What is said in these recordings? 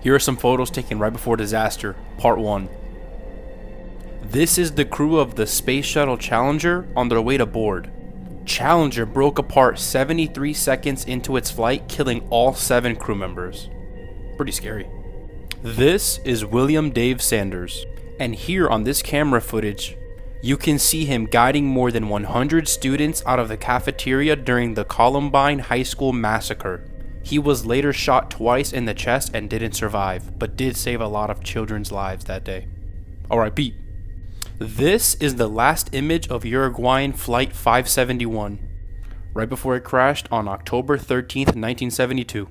Here are some photos taken right before disaster, part 1. This is the crew of the Space Shuttle Challenger on their way to board. Challenger broke apart 73 seconds into its flight, killing all 7 crew members. Pretty scary. This is William Dave Sanders, and here on this camera footage, you can see him guiding more than 100 students out of the cafeteria during the Columbine High School massacre. He was later shot twice in the chest and didn't survive, but did save a lot of children's lives that day. R.I.P. This is the last image of Uruguayan Flight 571, right before it crashed on October 13th, 1972.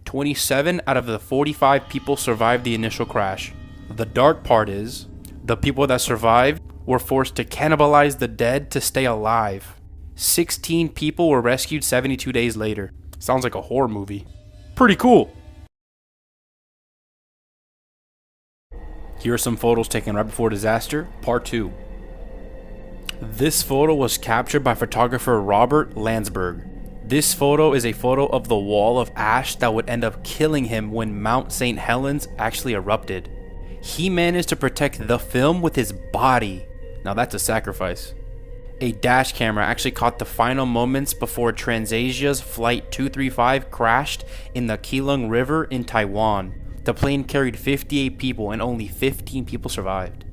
27 out of the 45 people survived the initial crash. The dark part is, the people that survived were forced to cannibalize the dead to stay alive. 16 people were rescued 72 days later. Sounds like a horror movie. Pretty cool! Here are some photos taken right before disaster, part 2. This photo was captured by photographer Robert Landsberg. This photo is a photo of the wall of ash that would end up killing him when Mount St. Helens actually erupted. He managed to protect the film with his body. Now that's a sacrifice. A dash camera actually caught the final moments before Transasia's Flight 235 crashed in the Keelung River in Taiwan. The plane carried 58 people and only 15 people survived.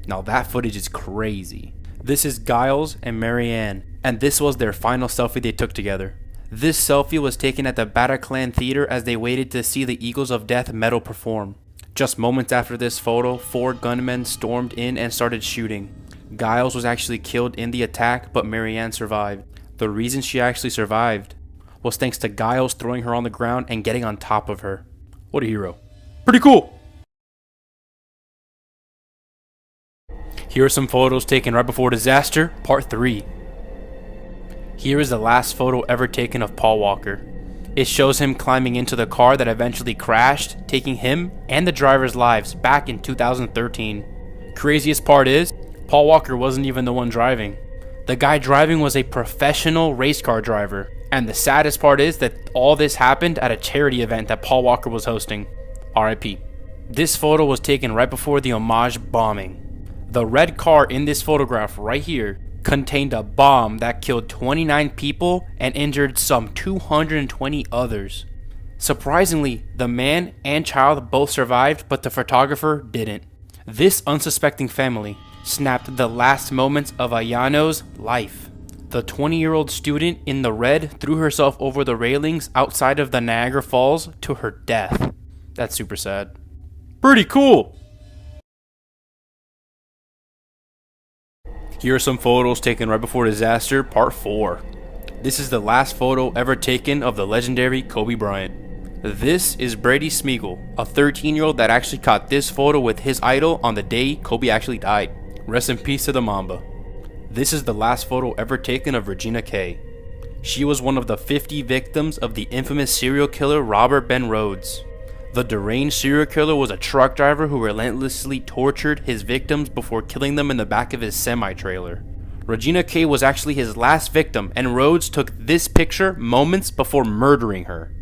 Now that footage is crazy. This is Giles and Marianne, and this was their final selfie they took together. This selfie was taken at the Bataclan Theater as they waited to see the Eagles of Death metal perform. Just moments after this photo, 4 gunmen stormed in and started shooting. Giles was actually killed in the attack, but Marianne survived. The reason she actually survived was thanks to Giles throwing her on the ground and getting on top of her. What a hero. Pretty cool! Here are some photos taken right before disaster, part 3. Here is the last photo ever taken of Paul Walker. It shows him climbing into the car that eventually crashed, taking him and the driver's lives back in 2013. Craziest part is, Paul Walker wasn't even the one driving. The guy driving was a professional race car driver. And the saddest part is that all this happened at a charity event that Paul Walker was hosting. R.I.P. This photo was taken right before the Homage bombing. The red car in this photograph right here contained a bomb that killed 29 people and injured some 220 others. Surprisingly, the man and child both survived, but the photographer didn't. This unsuspecting family snapped the last moments of Ayano's life. The 20-year-old student in the red threw herself over the railings outside of the Niagara Falls to her death. That's super sad. Pretty cool! Here are some photos taken right before disaster, part 4. This is the last photo ever taken of the legendary Kobe Bryant. This is Brady Smeagol, a 13-year-old that actually caught this photo with his idol on the day Kobe actually died. Rest in peace to the Mamba. This is the last photo ever taken of Regina Kay. She was one of the 50 victims of the infamous serial killer Robert Ben Rhodes. The deranged serial killer was a truck driver who relentlessly tortured his victims before killing them in the back of his semi-trailer. Regina Kay was actually his last victim, and Rhodes took this picture moments before murdering her.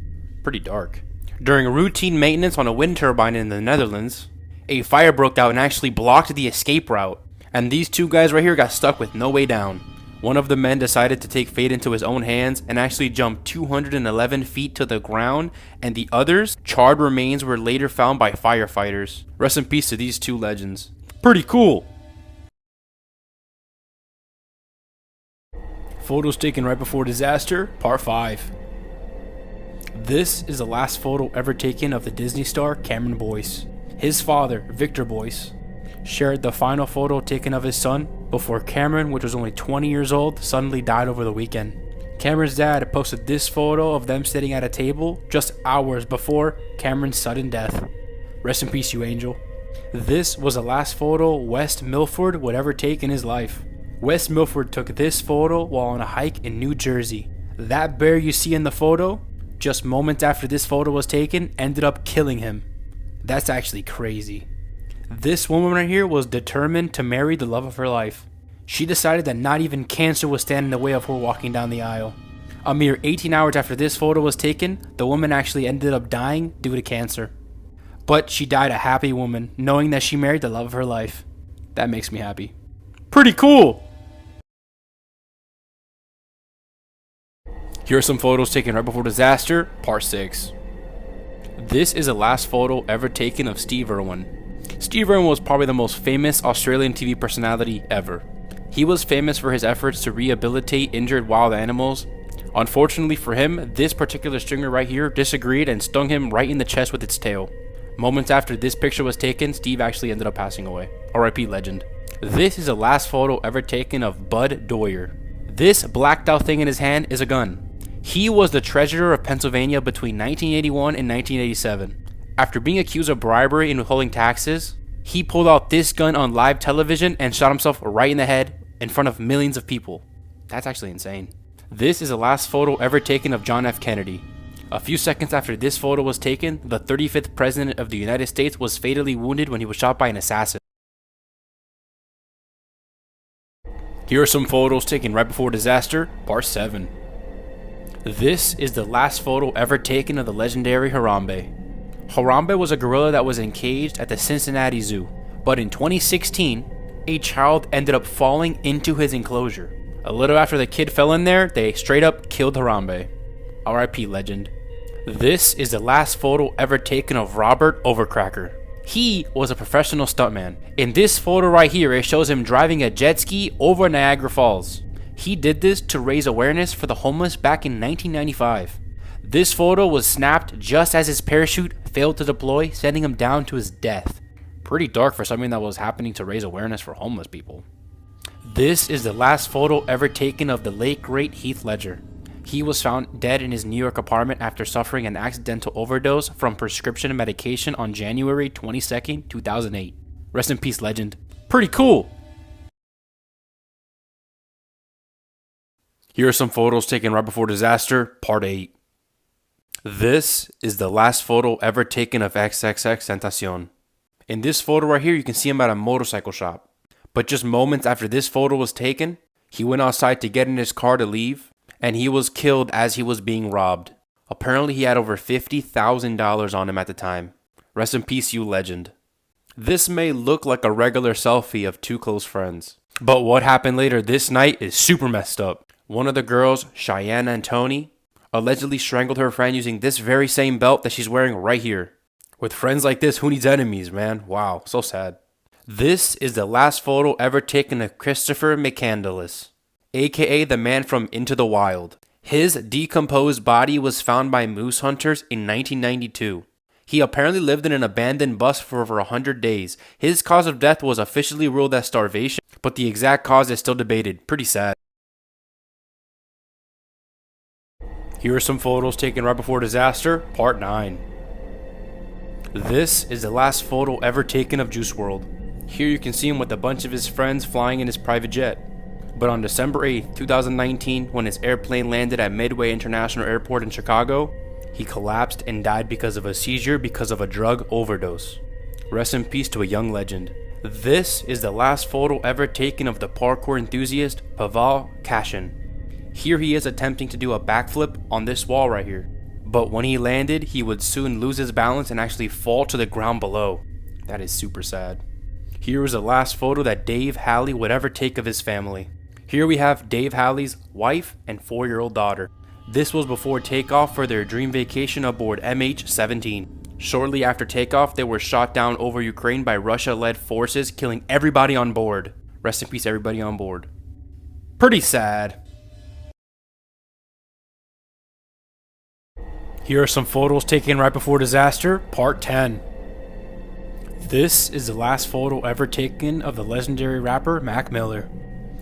Pretty dark. During routine maintenance on a wind turbine in the Netherlands, a fire broke out and actually blocked the escape route. And these 2 guys right here got stuck with no way down. One of the men decided to take fate into his own hands and actually jumped 211 feet to the ground, and the others' charred remains were later found by firefighters. Rest in peace to these 2 legends. Pretty cool! Photos taken right before disaster, part 5. This is the last photo ever taken of the Disney star Cameron Boyce. His father, Victor Boyce, shared the final photo taken of his son before Cameron, which was only 20 years old, suddenly died over the weekend. Cameron's dad posted this photo of them sitting at a table just hours before Cameron's sudden death. Rest in peace, you angel. This was the last photo Wes Milford would ever take in his life. Wes Milford took this photo while on a hike in New Jersey. That bear you see in the photo, just moments after this photo was taken, ended up killing him. That's actually crazy. This woman right here was determined to marry the love of her life. She decided that not even cancer would stand in the way of her walking down the aisle. A mere 18 hours after this photo was taken, the woman actually ended up dying due to cancer. But she died a happy woman, knowing that she married the love of her life. That makes me happy. Pretty cool! Here are some photos taken right before disaster, part 6. This is the last photo ever taken of Steve Irwin. Steve Irwin was probably the most famous Australian TV personality ever. He was famous for his efforts to rehabilitate injured wild animals. Unfortunately for him, this particular stringer right here disagreed and stung him right in the chest with its tail. Moments after this picture was taken, Steve actually ended up passing away. R.I.P. legend. This is the last photo ever taken of Bud Doyer. This blacked out thing in his hand is a gun. He was the treasurer of Pennsylvania between 1981 and 1987. After being accused of bribery and withholding taxes, he pulled out this gun on live television and shot himself right in the head in front of millions of people. That's actually insane. This is the last photo ever taken of John F. Kennedy. A few seconds after this photo was taken, the 35th President of the United States was fatally wounded when he was shot by an assassin. Here are some photos taken right before disaster, part 7. This is the last photo ever taken of the legendary Harambe. Harambe was a gorilla that was encaged at the Cincinnati Zoo, but in 2016, a child ended up falling into his enclosure. A little after the kid fell in there, they straight up killed Harambe. R.I.P. legend. This is the last photo ever taken of Robert Overcracker. He was a professional stuntman. In this photo right here, it shows him driving a jet ski over Niagara Falls. He did this to raise awareness for the homeless back in 1995. This photo was snapped just as his parachute failed to deploy, sending him down to his death. Pretty dark for something that was happening to raise awareness for homeless people. This is the last photo ever taken of the late great Heath Ledger. He was found dead in his New York apartment after suffering an accidental overdose from prescription medication on January 22nd, 2008. Rest in peace, legend. Pretty cool! Here are some photos taken right before disaster, part 8. This is the last photo ever taken of XXXTentacion. In this photo right here, you can see him at a motorcycle shop. But just moments after this photo was taken, he went outside to get in his car to leave, and he was killed as he was being robbed. Apparently he had over $50,000 on him at the time. Rest in peace, you legend. This may look like a regular selfie of two close friends, but what happened later this night is super messed up. One of the girls, Cheyenne Antoni, allegedly strangled her friend using this very same belt that she's wearing right here. With friends like this, who needs enemies, man? Wow, so sad. This is the last photo ever taken of Christopher McCandless, aka the man from Into the Wild. His decomposed body was found by moose hunters in 1992. He apparently lived in an abandoned bus for over 100 days. His cause of death was officially ruled as starvation, but the exact cause is still debated. Pretty sad. Here are some photos taken right before disaster, part 9. This is the last photo ever taken of Juice WRLD. Here you can see him with a bunch of his friends flying in his private jet. But on December 8, 2019, when his airplane landed at Midway International Airport in Chicago, he collapsed and died because of a seizure because of a drug overdose. Rest in peace to a young legend. This is the last photo ever taken of the parkour enthusiast Pavel Kashin. Here he is attempting to do a backflip on this wall right here. But when he landed, he would soon lose his balance and actually fall to the ground below. That is super sad. Here is the last photo that Dave Halley would ever take of his family. Here we have Dave Halley's wife and 4-year-old daughter. This was before takeoff for their dream vacation aboard MH17. Shortly after takeoff, they were shot down over Ukraine by Russia-led forces, killing everybody on board. Rest in peace, everybody on board. Pretty sad. Here are some photos taken right before disaster, part 10. This is the last photo ever taken of the legendary rapper Mac Miller.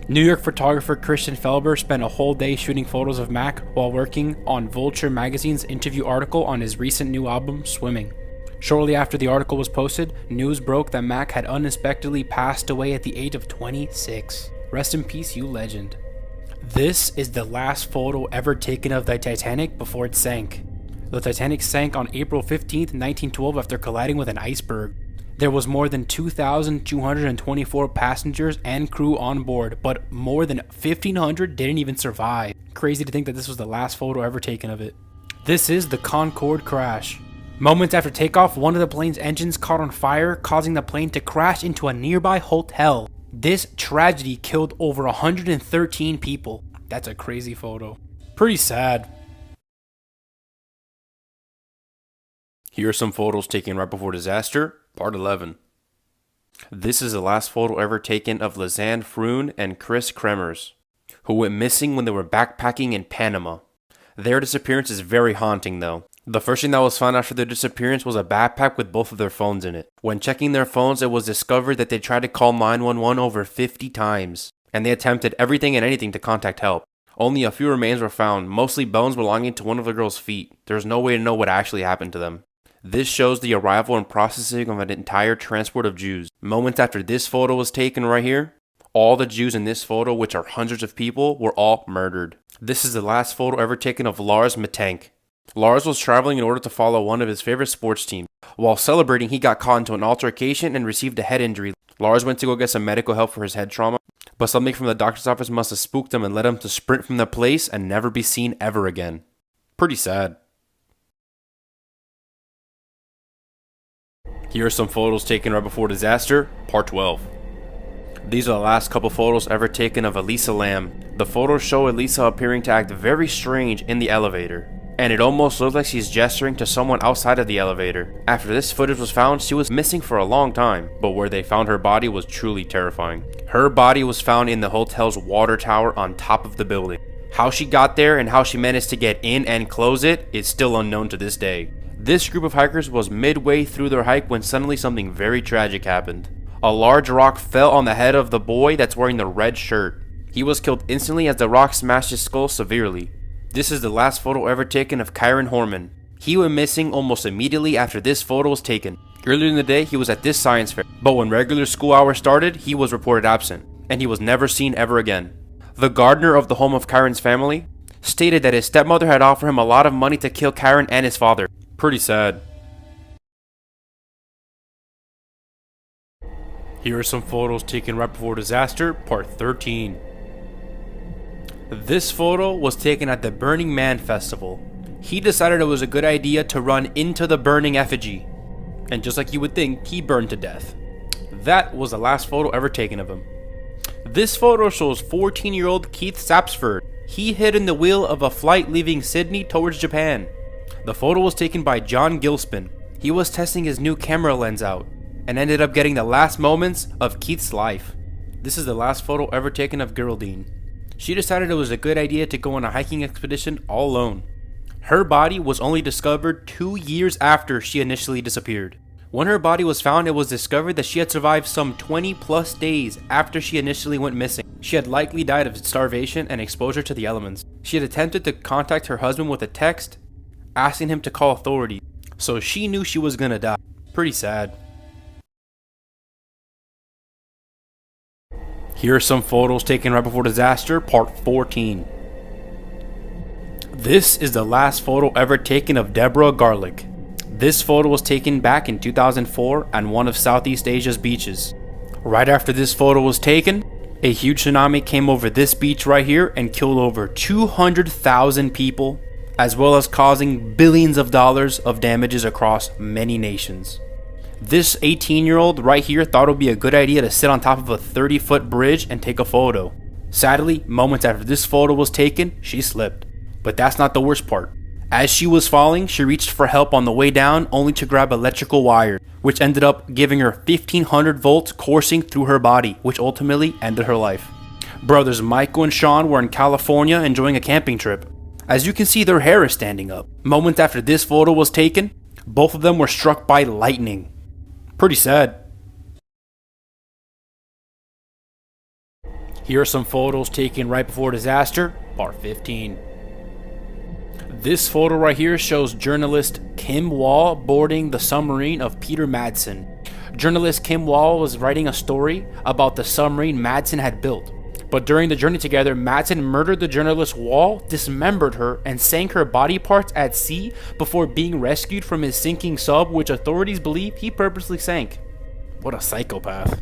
New York photographer Christian Felber spent a whole day shooting photos of Mac while working on Vulture magazine's interview article on his recent new album, Swimming. Shortly after the article was posted, news broke that Mac had unexpectedly passed away at the age of 26. Rest in peace, you legend. This is the last photo ever taken of the Titanic before it sank. The Titanic sank on April 15, 1912 after colliding with an iceberg. There was more than 2,224 passengers and crew on board, but more than 1,500 didn't even survive. Crazy to think that this was the last photo ever taken of it. This is the Concorde crash. Moments after takeoff, one of the plane's engines caught on fire, causing the plane to crash into a nearby hotel. This tragedy killed over 113 people. That's a crazy photo. Pretty sad. Here are some photos taken right before disaster, part 11. This is the last photo ever taken of Lisanne Froon and Chris Kremers, who went missing when they were backpacking in Panama. Their disappearance is very haunting though. The first thing that was found after their disappearance was a backpack with both of their phones in it. When checking their phones, it was discovered that they tried to call 911 over 50 times, and they attempted everything and anything to contact help. Only a few remains were found, mostly bones belonging to one of the girl's feet. There's no way to know what actually happened to them. This shows the arrival and processing of an entire transport of Jews. Moments after this photo was taken right here, all the Jews in this photo, which are hundreds of people, were all murdered. This is the last photo ever taken of Lars Mittank. Lars was traveling in order to follow one of his favorite sports teams. While celebrating, he got caught into an altercation and received a head injury. Lars went to go get some medical help for his head trauma, but something from the doctor's office must have spooked him and led him to sprint from the place and never be seen ever again. Pretty sad. Here are some photos taken right before disaster, part 12. These are the last couple photos ever taken of Elisa Lam. The photos show Elisa appearing to act very strange in the elevator, and it almost looks like she's gesturing to someone outside of the elevator. After this footage was found, she was missing for a long time, but where they found her body was truly terrifying. Her body was found in the hotel's water tower on top of the building. How she got there and how she managed to get in and close it is still unknown to this day. This group of hikers was midway through their hike when suddenly something very tragic happened. A large rock fell on the head of the boy that's wearing the red shirt. He was killed instantly as the rock smashed his skull severely. This is the last photo ever taken of Kyron Horman. He went missing almost immediately after this photo was taken. Earlier in the day, he was at this science fair, but when regular school hours started, he was reported absent, and he was never seen ever again. The gardener of the home of Kyron's family stated that his stepmother had offered him a lot of money to kill Kyron and his father. Pretty sad. Here are some photos taken right before disaster, part 13. This photo was taken at the Burning Man festival. He decided it was a good idea to run into the burning effigy, and just like you would think, he burned to death. That was the last photo ever taken of him. This photo shows 14-year-old Keith Sapsford. He hid in the wheel of a flight leaving Sydney towards Japan. The photo was taken by John Gilspin. He was testing his new camera lens out, and ended up getting the last moments of Keith's life. This is the last photo ever taken of Geraldine. She decided it was a good idea to go on a hiking expedition all alone. Her body was only discovered 2 years after she initially disappeared. When her body was found, it was discovered that she had survived some 20 plus days after she initially went missing. She had likely died of starvation and exposure to the elements. She had attempted to contact her husband with a text, asking him to call authorities, so she knew she was gonna die. Pretty sad. Here are some photos taken right before disaster, part 14. This is the last photo ever taken of Deborah Garlick. This photo was taken back in 2004 on one of Southeast Asia's beaches. Right after this photo was taken, a huge tsunami came over this beach right here and killed over 200,000 people, as well as causing billions of dollars of damages across many nations. This 18-year-old right here thought it would be a good idea to sit on top of a 30-foot bridge and take a photo. Sadly, moments after this photo was taken, she slipped. But that's not the worst part. As she was falling, she reached for help on the way down only to grab electrical wire, which ended up giving her 1500 volts coursing through her body, which ultimately ended her life. Brothers Michael and Sean were in California enjoying a camping trip. As you can see, their hair is standing up. Moments after this photo was taken, both of them were struck by lightning. Pretty sad. Here are some photos taken right before disaster, part 15. This photo right here shows journalist Kim Wall boarding the submarine of Peter Madsen. Journalist Kim Wall was writing a story about the submarine Madsen had built. But during the journey together, Madsen murdered the journalist Wall, dismembered her, and sank her body parts at sea before being rescued from his sinking sub, which authorities believe he purposely sank. What a psychopath.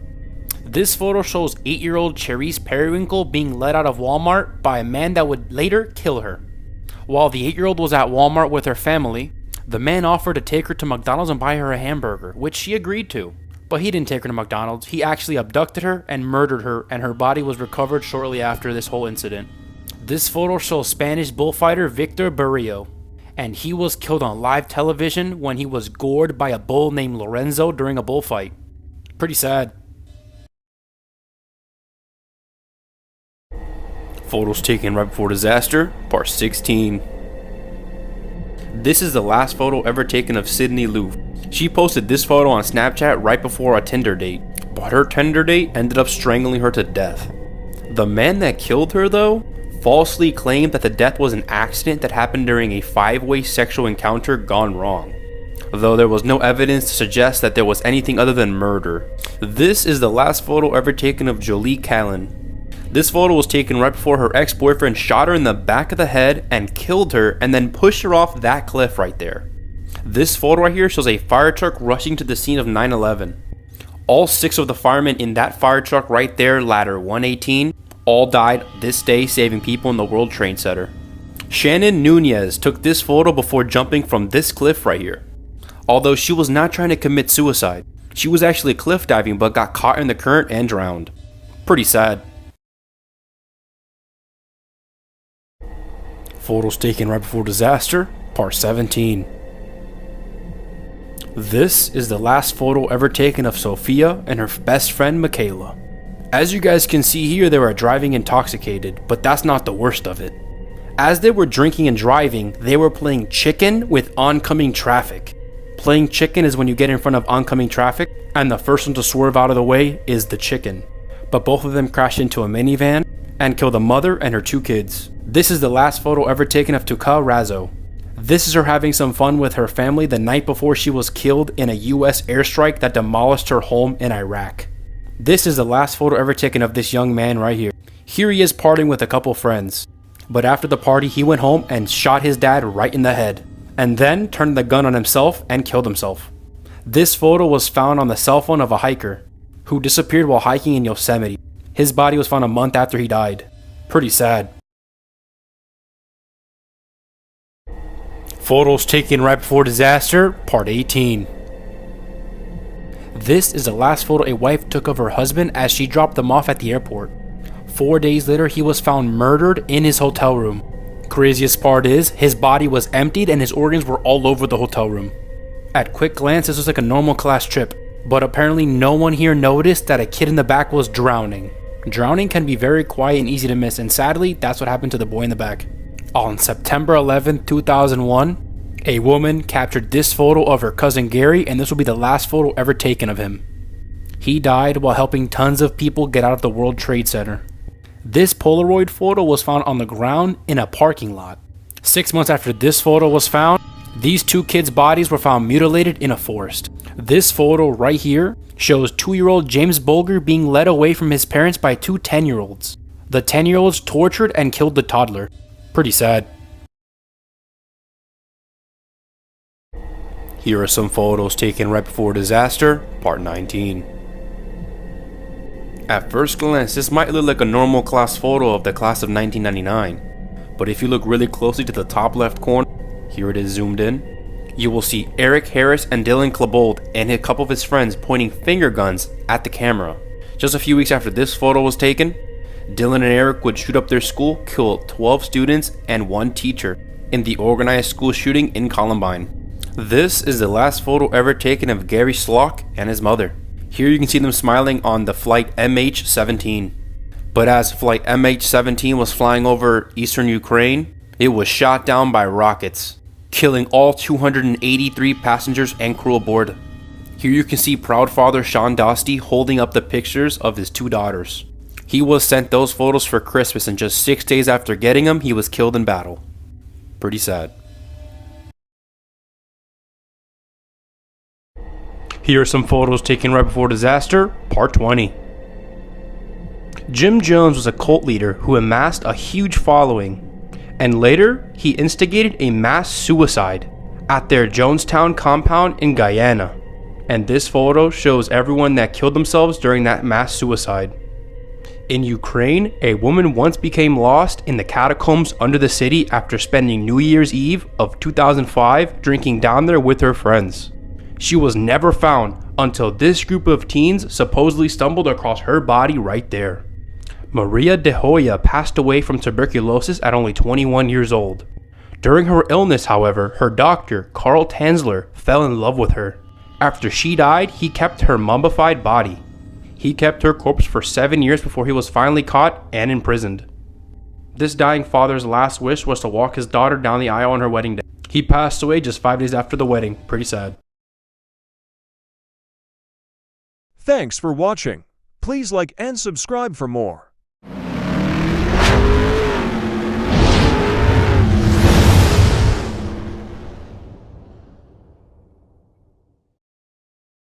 This photo shows 8-year-old Cherise Periwinkle being led out of Walmart by a man that would later kill her. While the 8-year-old was at Walmart with her family, The man offered to take her to McDonald's and buy her a hamburger, which she agreed to. But he didn't take her to McDonald's, he actually abducted her and murdered her, and her body was recovered shortly after this whole incident. This photo shows Spanish bullfighter Victor Barrio, and he was killed on live television when he was gored by a bull named Lorenzo during a bullfight. Pretty sad. Photos taken right before disaster, part 16. This is the last photo ever taken of Sydney Lou. She posted this photo on Snapchat right before a Tinder date, but her Tinder date ended up strangling her to death. The man that killed her, though, falsely claimed that the death was an accident that happened during a 5-way sexual encounter gone wrong, though there was no evidence to suggest that there was anything other than murder. This is the last photo ever taken of Jolie Callan. This photo was taken right before her ex-boyfriend shot her in the back of the head and killed her and then pushed her off that cliff right there. This photo right here shows a fire truck rushing to the scene of 9/11. All 6 of the firemen in that fire truck right there, ladder 118, all died this day, saving people in the World Trade Center. Shannon Nunez took this photo before jumping from this cliff right here. Although she was not trying to commit suicide, she was actually cliff diving but got caught in the current and drowned. Pretty sad. Photos taken right before disaster, part 17. This is the last photo ever taken of Sophia and her best friend Michaela. As you guys can see here, they were driving intoxicated, but that's not the worst of it. As they were drinking and driving, they were playing chicken with oncoming traffic. Playing chicken is when you get in front of oncoming traffic, and the first one to swerve out of the way is the chicken. But both of them crashed into a minivan and killed a mother and her 2 kids. This is the last photo ever taken of Tuka Razzo. This is her having some fun with her family the night before she was killed in a US airstrike that demolished her home in Iraq. This is the last photo ever taken of this young man right here. Here he is partying with a couple friends. But after the party, he went home and shot his dad right in the head, and then turned the gun on himself and killed himself. This photo was found on the cell phone of a hiker who disappeared while hiking in Yosemite. His body was found a month after he died. Pretty sad. Photos taken right before disaster, part 18. This is the last photo a wife took of her husband as she dropped them off at the airport. 4 days later, he was found murdered in his hotel room. Craziest part is, his body was emptied and his organs were all over the hotel room. At quick glance, this was like a normal class trip, but apparently no one here noticed that a kid in the back was drowning. Drowning can be very quiet and easy to miss, and sadly, that's what happened to the boy in the back. On September 11, 2001, a woman captured this photo of her cousin Gary, and this will be the last photo ever taken of him. He died while helping tons of people get out of the World Trade Center. This Polaroid photo was found on the ground in a parking lot. 6 months after this photo was found, these 2 kids' bodies were found mutilated in a forest. This photo right here shows 2-year-old James Bulger being led away from his parents by 2 10-year-olds. The 10-year-olds tortured and killed the toddler. Pretty sad. Here are some photos taken right before disaster, part 19. At first glance, this might look like a normal class photo of the class of 1999, but if you look really closely to the top left corner, here it is zoomed in, you will see Eric Harris and Dylan Klebold and a couple of his friends pointing finger guns at the camera. Just a few weeks after this photo was taken, Dylan and Eric would shoot up their school, kill 12 students and 1 teacher in the organized school shooting in Columbine. This is the last photo ever taken of Gary Slock and his mother. Here you can see them smiling on the flight MH17. But as flight MH17 was flying over eastern Ukraine, it was shot down by rockets, killing all 283 passengers and crew aboard. Here you can see proud father Sean Dosty holding up the pictures of his 2 daughters. He was sent those photos for Christmas, and just 6 days after getting them, he was killed in battle. Pretty sad. Here are some photos taken right before disaster, part 20. Jim Jones was a cult leader who amassed a huge following, and later he instigated a mass suicide at their Jonestown compound in Guyana. And this photo shows everyone that killed themselves during that mass suicide. In Ukraine, a woman once became lost in the catacombs under the city after spending New Year's Eve of 2005 drinking down there with her friends. She was never found until this group of teens supposedly stumbled across her body right there. Maria de Hoya passed away from tuberculosis at only 21 years old. During her illness, however, her doctor, Karl Tanzler, fell in love with her. After she died, he kept her mummified body. He kept her corpse for 7 years before he was finally caught and imprisoned. This dying father's last wish was to walk his daughter down the aisle on her wedding day. He passed away just 5 days after the wedding. Pretty sad. Thanks for watching. Please like and subscribe for more.